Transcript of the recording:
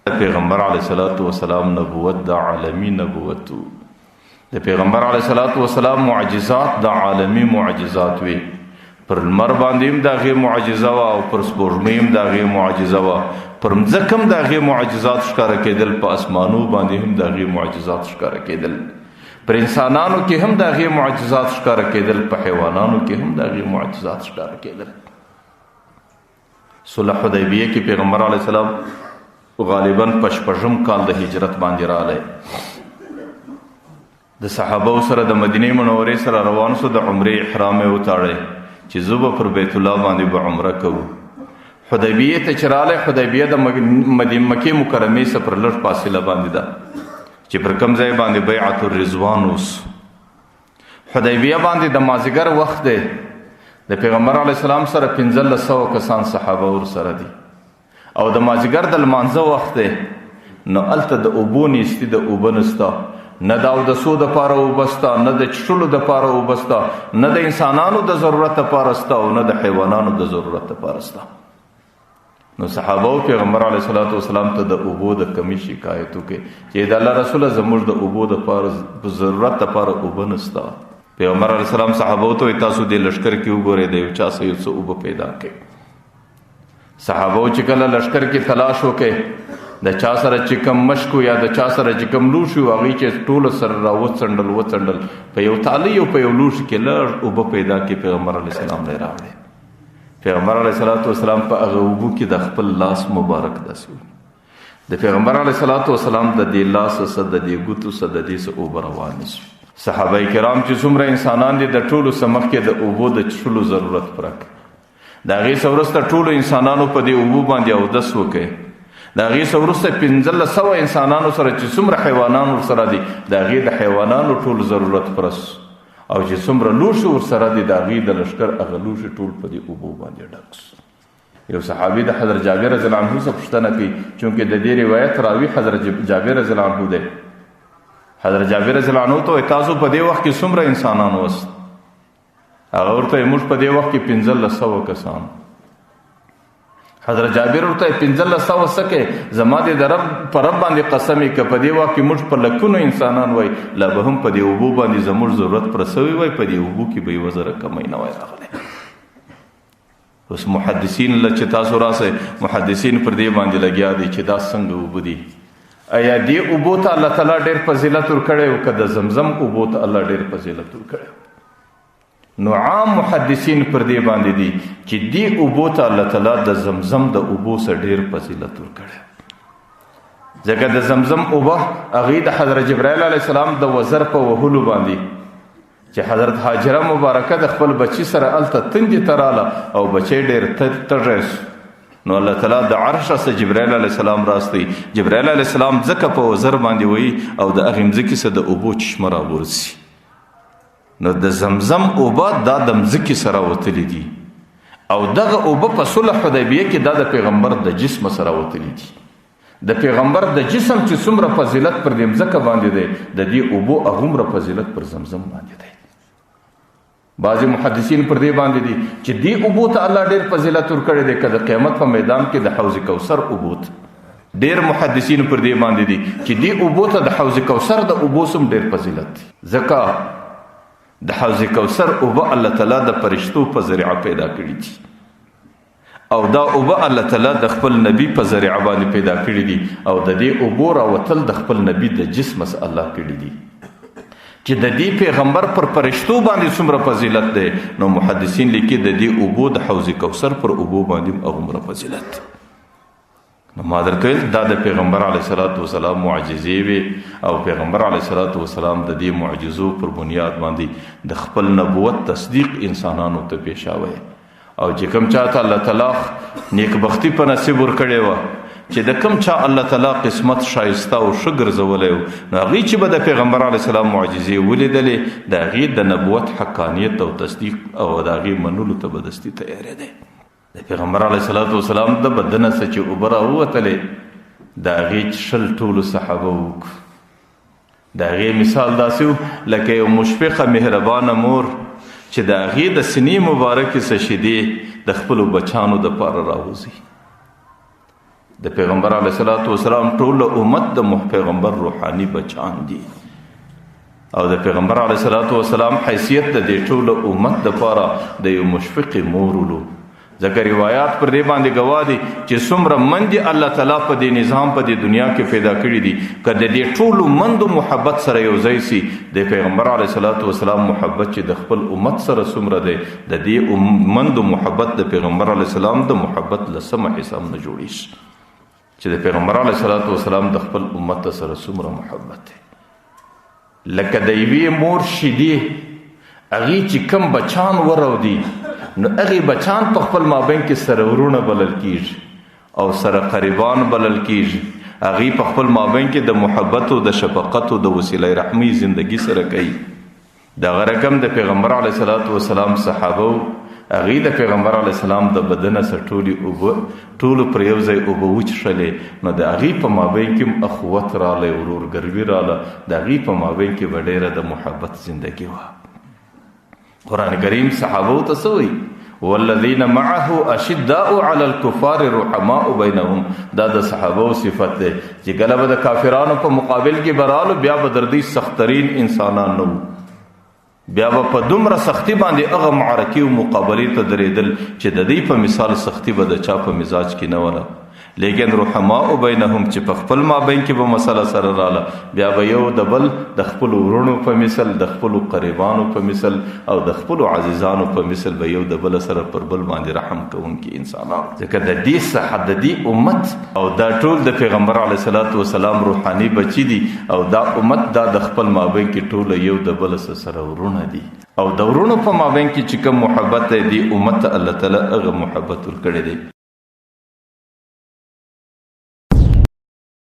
پیغمبر علیه الصلاۃ والسلام نبوت د عالمی نبوت د پیغمبر علیه الصلاۃ والسلام معجزات د عالمی معجزات وی پر المر باندې دغه معجزه وا او پر سپوږمۍ دغه معجزه وا پر مځکم دغه معجزات ښکار کېدل په اسمانو باندې هم دغه معجزات ښکار کېدل پر انسانانو کې هم دغه معجزات ښکار کېدل په حیوانانو کې هم دغه معجزات ښکار کېدل. صلح حدیبیه کې پیغمبر علیه السلام غالباً پشپژم کال د هجرت باندې راغلی د صحابه سره د مدینه منورې سره روان سو د عمره احرام یې وتاړی چې زوبه پر بیت الله باندې به عمره کوو. حدیبیه ته چې راغلی حدیبیه د مکې مکرمې څخه پر لږ فاصله باندې ده چې پر کوم ځای باندې بیعت الرضوان اوس. حدیبیه باندې د مازدیګر وخت دی د پیغمبر علیه السلام سره 1500 کسان صحابه ور سره دي او د مازدیګر د لمانځه وخت دی نو هلته د اوبو نیستي د اوبه نسته نه د اودسو دپاره اوبه سته نه د څښلو دپاره اوبه سته نه د انسانانو د ضرورت دپاره سته او نه د حیوانانو د ضرورت دپاره سته. نو صحابه پیغمبر علیه الصلاۃ والسلام ته د اوبو د کمی شکایت وکړي چې د الله رسوله زموږ د اوبو دپاره ضرورت دپاره اوبه نسته. پیغمبر علیه السلام صحابه ته تاسو د لشکر کې وګورئ د یو چا څه یو څه اوبه پیدا کړي. صحابه چې کله لشکر کې تلاش وکړي د چا سره چې کم مشکو یا د چا سره چې کم لوښي وو هغوی چې ټوله سره را وڅنډل په یو تالی او په یو لوښي کې لږ اوبه پیدا کړي پیغمبر علیه السلام لی راوړی. پیغمبر علیه الصلاۃ والسلام په هغه اوبو کې د خپل لاس مبارک داسې د پیغمبر علیه الصلاۃ والسلام د دې لاس څخه د دې ګوتو څخه د دې څخه اوبه روانې شوې. صحابه کرام چې څومره انسانان دي د ټولو څخه مخکې د اوبو د څښلو ضرورت پوره کړي. د هغې څخه وروسته ټولو انسانانو په دې اوبو باندې اودس وکړي. د هغې څخه وروسته 1500 انسانانو سره چې څومره حیوانان ورسره دي د هغې د حیوانانو ټول ضرورت پوره او چې څومره لوښي ورسره دي د هغې د لښکر هغه لوښي ټول په دې اوبو باندې ډک سو. یو صحابي د حضرت جابر رضی الله عنه څخه پوښتنه کوي چونکې د دې روایت راوي حضرت جابر رضی الله عنه دی. حضرت جابر رضی الله عنه ته تاسو په دې وخت کې څومره انسانان وست؟ هغه ورته موږ په دې وخت کې 1500 کسان. حضرت جابر ورته 1500 څه کې زما د رب پر رب باندې قسم یې که په دې وخت کې موږ په لکونو انسانان وای لا به هم په دې اوبو باندې زموږ ضرورت پوره سوی وای په دې اوبو کې به یې وزره کمی نه وای راغلی. اوس محدثین له چې تاسو راسئ محدثین پر دې باندې لګیا دي چې دا څنګه اوبه دي. ایا دې اوبو ته الله تعالی ډېر فضیلت ورکړی او که د زمزم اوبو ته الله ډېر فضیلت ورکړی؟ نو عام محدثین پر دې باندې دي چې دې اوبو ته الله تعالی د زمزم د اوبو سره ډېر فضیلت ورکړی. ځکه د زمزم اوبه هغې د حضرت جبرائیل علیه السلام د وزر په وهلو باندې چې حضرت هاجره مبارکه د خپل بچي سره هلته تندې ته راله او بچی ډېر تږی سو نو الله تعالی د عرش څخه جبرائیل علیه السلام راستوي. جبرائیل علیه السلام ځکه په وزر باندې وایي او د هغې مځکې څخه د اوبو چشمه راغورځي. نو د زمزم اوبه دا د مځکې سره وتلي دي او دغه اوبه په صلح حدیبیه کې دا د پیغمبر د جسم سره وتلي دي. د پیغمبر د جسم چې څومره فضیلت پر دې مځکه باندې دی د دې اوبو هغومره فضیلت پر زمزم باندې دی. بعضې محدثین پر دې باندې دي چې دې اوبو ته الله ډېر فضیلت ورکړی دی که د قیامت په میدان کې د حوض کوثر اوبو ته. ډېر محدثین پر دې باندې دي چې دې اوبو ته د حوض کوثر د اوبو سم ډېر فضیلت دی. ځکه د حوض کوثر اوبه الله تعالی د فرشتو په ذریعه پیدا کړي دي او دا اوبه الله تعالی د خپل نبی په ذریعه باندې پیدا کړي دي او د دې اوبو راوتل د خپل نبی د جسم څخه الله کړي دي چې د دې پیغمبر پر فرشتو باندې څومره فضیلت دی. نو محدثین لیکي د دې اوبو د حوض کوثر پر اوبو باندې هغومره فضیلت. نو ما درته ویل دا د پیغمبر علیه الصلاۃ والسلام معجزې وې او پیغمبر علیه الصلاۃ والسلام د دې معجزو پر بنیاد باندې د خپل نبوت تصدیق انسانانو ته پیښاوی او چې کوم چاته الله تعالی نیکبختي په نصیب ورکړې وه چې د کوم چا الله تعالی قسمت شایسته او ښه ګرځولی و نو هغوی چې به د پیغمبر علیه السلام معجزې ولیدلې د هغې د نبوت حقانیت او تصدیق او د هغې منلو ته به دستي تیارېدی. د پیغمبر علیه الصلاۃ والسلام د بدنه څخه چې اوبه راووتلې د هغې څښل ټولو صحابه وکړو. د هغې مثال داسې و لکه یو مشفقه مهربانه مور چې د هغې د سینې مبارکې څه شیدې د خپلو بچانو دپاره راوځي د پیغمبر علیه الصلاۃ والسلام ټول امت د پیغمبر روحاني بچان دي او د پیغمبر علیه الصلاۃ والسلام حیثیت د دې ټول امت د پاره د یو مشفق مورلو. ځکه روایات پر دې باندې گواه دي چې څومره من دي الله تعالی په دې نظام په دې دنیا کې پیدا کړي دي، که د دې ټولو مندو محبت سره یو ځای سي د پیغمبر علیه الصلاۃ والسلام محبت چې د خپل امت سره څومره دی، د دې مندو محبت د پیغمبر علیه السلام د محبت لسمه حساب نه جوړیږي چې د پیغمبر علیه الصلاۃ والسلام د خپل امت سره څومره محبت دی. لکه د یوې مور شیدې هغې چې کم بچان ورودي نو هغې بچان په خپل مابین کې سره ورونه بلل کیږي او سره قریبان بلل کیږي. هغې په خپل مابین کې د محبت او د شفقت او د وسیله رحمي زندگی سره کوي. دغه رقم د پیغمبر علیه الصلاۃ والسلام صحابه هغې د پیغمبر علیه السلام د بدنه سره ټولو پر یو ځای اوبه وچښلې، نو د هغې په مابین کې هم اخوت رالی، ورورګروي راله، د هغې په مابین کې به ډېره د محبت زندگی وه. قرآن کریم صحابو ته څه وایي؟ والذین معه اشداء علی الکفار رحماء بینهم. دا د صحابو صفت دی چې کله به د کافرانو په مقابل کې برالو بیا به در دوی سختترین انسانان نه وو، بیا به په دومره سختی باندې هغه معرکې او مقابلې ته درېدل چې د دې په مثال سختی به د چا په مزاج کې نه وله. لیکن رحماء بینهم چې په خپل مابین کې به مسله سره راله، بیا به یو د بل د خپلو ورونو په مثل، د خپلو قریبانو په مثل او د خپلو عزیزانو په مثل به یو د بل سره پر بل باندې رحم کوونکي انسانان. ځکه د دې صحت د دې امت او دا ټول د پیغمبر علیه الصلاۃ والسلام روحاني بچي دي او دا امت دا د خپل مابین کې ټوله یو د بل سره ورونه دي او د ورونو په مابین کې چې کوم محبت دی امت الله تعالی هغه محبت ورکړی دی.